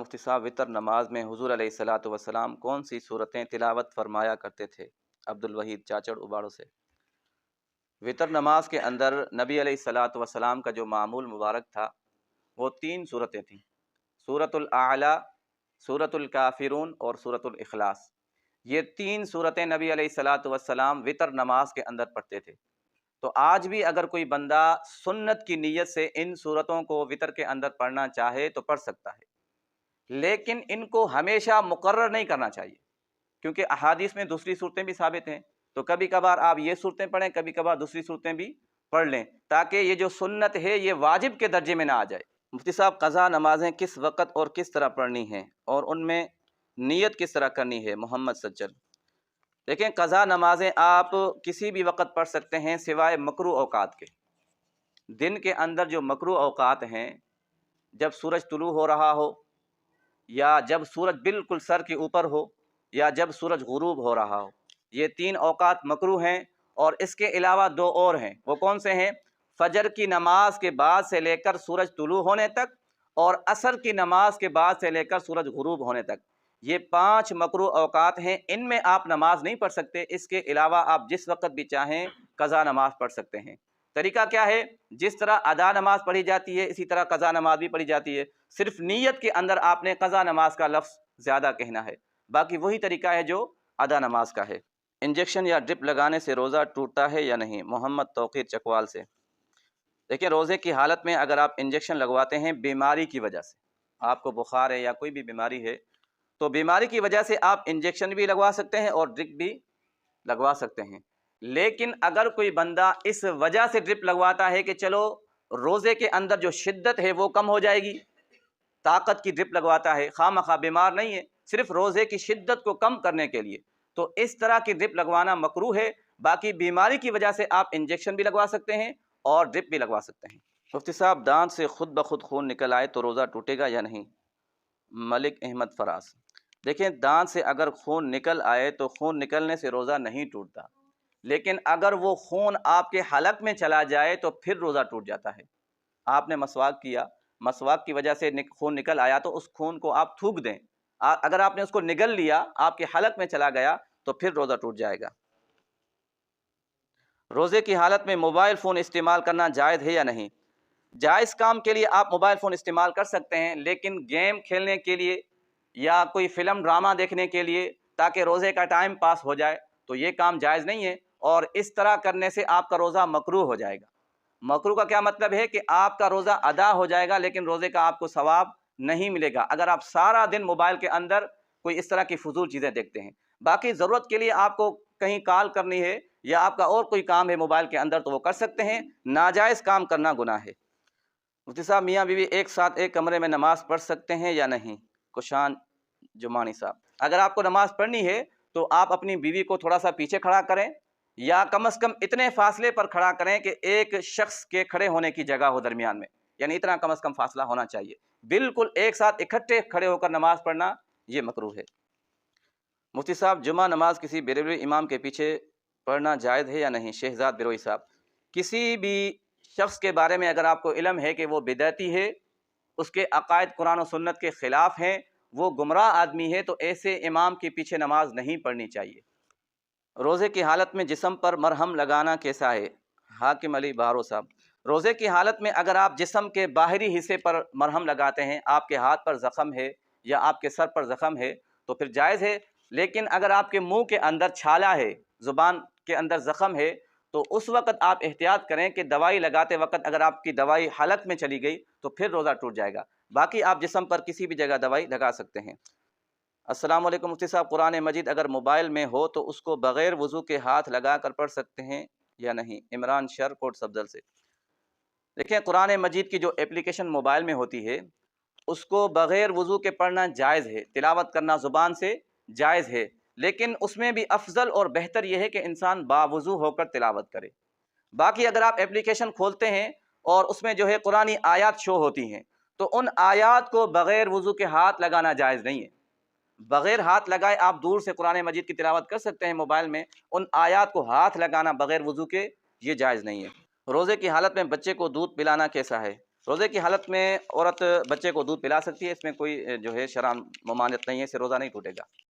مفتی صاحب وطر نماز میں حضور علیہ الصلاۃ والسلام کون سی صورتیں تلاوت فرمایا کرتے تھے؟ عبد الوحید چاچڑ اباڑو سے۔ وطر نماز کے اندر نبی علیہ الصلاۃ والسلام کا جو معمول مبارک تھا وہ 3 صورتیں تھیں، سورۃ الاعلیٰ، سورۃ الکافرون اور سورۃ الاخلاص۔ یہ 3 صورتیں نبی علیہ الصلاۃ والسلام وطر نماز کے اندر پڑھتے تھے۔ تو آج بھی اگر کوئی بندہ سنت کی نیت سے ان صورتوں کو وطر کے اندر پڑھنا چاہے تو پڑھ سکتا ہے، لیکن ان کو ہمیشہ مقرر نہیں کرنا چاہیے، کیونکہ احادیث میں دوسری صورتیں بھی ثابت ہیں۔ تو کبھی کبھار آپ یہ صورتیں پڑھیں، کبھی کبھار دوسری صورتیں بھی پڑھ لیں، تاکہ یہ جو سنت ہے یہ واجب کے درجے میں نہ آ جائے۔ مفتی صاحب قضا نمازیں کس وقت اور کس طرح پڑھنی ہیں اور ان میں نیت کس طرح کرنی ہے؟ محمد سجل۔ دیکھیں، قضا نمازیں آپ کسی بھی وقت پڑھ سکتے ہیں سوائے مکروہ اوقات کے۔ دن کے اندر جو مکروہ اوقات ہیں، جب سورج طلوع ہو رہا ہو، یا جب سورج بالکل سر کے اوپر ہو، یا جب سورج غروب ہو رہا ہو، یہ 3 اوقات مکروہ ہیں۔ اور اس کے علاوہ 2 اور ہیں، وہ کون سے ہیں؟ فجر کی نماز کے بعد سے لے کر سورج طلوع ہونے تک، اور عصر کی نماز کے بعد سے لے کر سورج غروب ہونے تک۔ یہ 5 مکروہ اوقات ہیں، ان میں آپ نماز نہیں پڑھ سکتے۔ اس کے علاوہ آپ جس وقت بھی چاہیں قضا نماز پڑھ سکتے ہیں۔ طریقہ کیا ہے؟ جس طرح ادا نماز پڑھی جاتی ہے اسی طرح قضا نماز بھی پڑھی جاتی ہے، صرف نیت کے اندر آپ نے قضا نماز کا لفظ زیادہ کہنا ہے، باقی وہی طریقہ ہے جو ادا نماز کا ہے۔ انجیکشن یا ڈرپ لگانے سے روزہ ٹوٹتا ہے یا نہیں؟ محمد توقیر چکوال سے۔ دیکھیں، روزے کی حالت میں اگر آپ انجیکشن لگواتے ہیں بیماری کی وجہ سے، آپ کو بخار ہے یا کوئی بھی بیماری ہے، تو بیماری کی وجہ سے آپ انجیکشن بھی لگوا سکتے ہیں اور ڈرپ بھی لگوا سکتے ہیں۔ لیکن اگر کوئی بندہ اس وجہ سے ڈرپ لگواتا ہے کہ چلو روزے کے اندر جو شدت ہے وہ کم ہو جائے گی، طاقت کی ڈرپ لگواتا ہے، خواہ مخواہ بیمار نہیں ہے، صرف روزے کی شدت کو کم کرنے کے لیے، تو اس طرح کی ڈرپ لگوانا مکروہ ہے۔ باقی بیماری کی وجہ سے آپ انجیکشن بھی لگوا سکتے ہیں اور ڈرپ بھی لگوا سکتے ہیں۔ مفتی صاحب دانت سے خود بخود خون نکل آئے تو روزہ ٹوٹے گا یا نہیں؟ ملک احمد فراز۔ دیکھیں، دانت سے اگر خون نکل آئے تو خون نکلنے سے روزہ نہیں ٹوٹتا، لیکن اگر وہ خون آپ کے حلق میں چلا جائے تو پھر روزہ ٹوٹ جاتا ہے۔ آپ نے مسواک کیا، مسواک کی وجہ سے خون نکل آیا تو اس خون کو آپ تھوک دیں۔ اگر آپ نے اس کو نگل لیا، آپ کے حلق میں چلا گیا تو پھر روزہ ٹوٹ جائے گا۔ روزے کی حالت میں موبائل فون استعمال کرنا جائز ہے یا نہیں؟ جائز کام کے لیے آپ موبائل فون استعمال کر سکتے ہیں، لیکن گیم کھیلنے کے لیے یا کوئی فلم ڈرامہ دیکھنے کے لیے تاکہ روزے کا ٹائم پاس ہو جائے تو یہ کام جائز نہیں ہے، اور اس طرح کرنے سے آپ کا روزہ مکروہ ہو جائے گا۔ مکروہ کا کیا مطلب ہے؟ کہ آپ کا روزہ ادا ہو جائے گا لیکن روزے کا آپ کو ثواب نہیں ملے گا اگر آپ سارا دن موبائل کے اندر کوئی اس طرح کی فضول چیزیں دیکھتے ہیں۔ باقی ضرورت کے لیے آپ کو کہیں کال کرنی ہے یا آپ کا اور کوئی کام ہے موبائل کے اندر تو وہ کر سکتے ہیں، ناجائز کام کرنا گناہ ہے۔ مفتی صاحب میاں بیوی ایک ساتھ ایک کمرے میں نماز پڑھ سکتے ہیں یا نہیں؟ کوشان جمانی صاحب۔ اگر آپ کو نماز پڑھنی ہے تو آپ اپنی بیوی کو تھوڑا سا پیچھے کھڑا کریں، یا کم از کم اتنے فاصلے پر کھڑا کریں کہ ایک شخص کے کھڑے ہونے کی جگہ ہو درمیان میں، یعنی اتنا کم از کم فاصلہ ہونا چاہیے۔ بالکل ایک ساتھ اکٹھے کھڑے ہو کر نماز پڑھنا یہ مکروہ ہے۔ مفتی صاحب جمعہ نماز کسی بریلوی امام کے پیچھے پڑھنا جائز ہے یا نہیں؟ شہزاد بروئی صاحب۔ کسی بھی شخص کے بارے میں اگر آپ کو علم ہے کہ وہ بدعتی ہے، اس کے عقائد قرآن و سنت کے خلاف ہیں، وہ گمراہ آدمی ہے، تو ایسے امام کے پیچھے نماز نہیں پڑھنی چاہیے۔ روزے کی حالت میں جسم پر مرہم لگانا کیسا ہے؟ حاکم علی بہارو صاحب۔ روزے کی حالت میں اگر آپ جسم کے باہری حصے پر مرہم لگاتے ہیں، آپ کے ہاتھ پر زخم ہے یا آپ کے سر پر زخم ہے تو پھر جائز ہے، لیکن اگر آپ کے منہ کے اندر چھالا ہے، زبان کے اندر زخم ہے، تو اس وقت آپ احتیاط کریں کہ دوائی لگاتے وقت اگر آپ کی دوائی حلق میں چلی گئی تو پھر روزہ ٹوٹ جائے گا۔ باقی آپ جسم پر کسی بھی جگہ دوائی لگا سکتے ہیں۔ السلام علیکم مفتی صاحب، قرآن مجید اگر موبائل میں ہو تو اس کو بغیر وضو کے ہاتھ لگا کر پڑھ سکتے ہیں یا نہیں؟ عمران شر کوٹ سبزل سے۔ دیکھیں، قرآن مجید کی جو اپلیکیشن موبائل میں ہوتی ہے اس کو بغیر وضو کے پڑھنا جائز ہے، تلاوت کرنا زبان سے جائز ہے، لیکن اس میں بھی افضل اور بہتر یہ ہے کہ انسان باوضو ہو کر تلاوت کرے۔ باقی اگر آپ اپلیکیشن کھولتے ہیں اور اس میں جو ہے قرآنی آیات شو ہوتی ہیں تو ان آیات کو بغیر وضو کے ہاتھ لگانا جائز نہیں ہے۔ بغیر ہاتھ لگائے آپ دور سے قرآن مجید کی تلاوت کر سکتے ہیں موبائل میں، ان آیات کو ہاتھ لگانا بغیر وضو کے یہ جائز نہیں ہے۔ روزے کی حالت میں بچے کو دودھ پلانا کیسا ہے؟ روزے کی حالت میں عورت بچے کو دودھ پلا سکتی ہے، اس میں کوئی جو ہے شرعاً ممانعت نہیں ہے، اس سے روزہ نہیں ٹوٹے گا۔